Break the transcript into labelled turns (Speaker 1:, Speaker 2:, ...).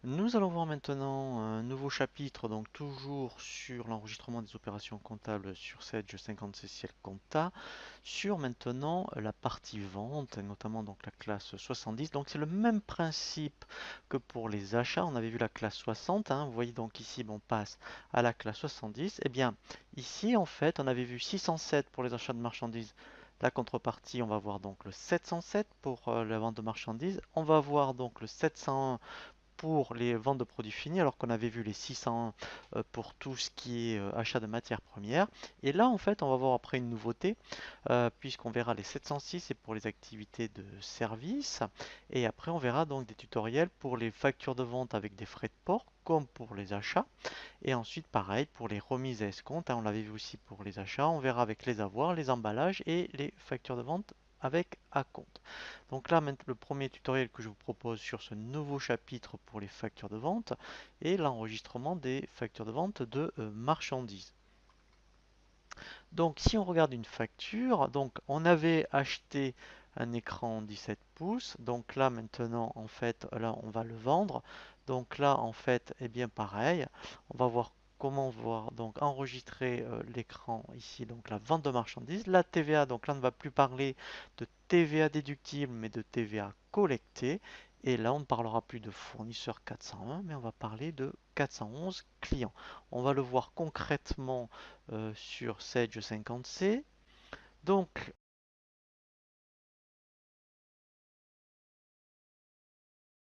Speaker 1: Nous allons voir maintenant un nouveau chapitre, donc toujours sur l'enregistrement des opérations comptables sur Sage 56 Ciel Compta, sur maintenant la partie vente, notamment donc la classe 70. Donc c'est le même principe que pour les achats. On avait vu la classe 60, hein. Vous voyez donc ici on passe à la classe 70. Et bien ici en fait on avait vu 607 pour les achats de marchandises. La contrepartie, on va voir donc le 707 pour la vente de marchandises. On va voir donc le 701 pour les ventes de produits finis, alors qu'on avait vu les 600 pour tout ce qui est achat de matières premières. Et là, en fait, on va voir après une nouveauté, puisqu'on verra les 706 c'est pour les activités de service. Et après, on verra donc des tutoriels pour les factures de vente avec des frais de port, comme pour les achats. Et ensuite, pareil, pour les remises à escompte, hein, on l'avait vu aussi pour les achats, on verra avec les avoirs, les emballages et les factures de vente avec acompte. Donc là, le premier tutoriel que je vous propose sur ce nouveau chapitre pour les factures de vente est l'enregistrement des factures de vente de marchandises. Donc si on regarde une facture, donc on avait acheté un écran 17 pouces, donc là maintenant en fait là on va le vendre. Donc là en fait eh bien pareil, on va voir comment voir donc enregistrer l'écran ici, donc la vente de marchandises, la TVA, donc là on ne va plus parler de TVA déductible mais de TVA collectée. Et là, on ne parlera plus de fournisseur 401, mais on va parler de 411 clients. On va le voir concrètement sur Sage 50C. Donc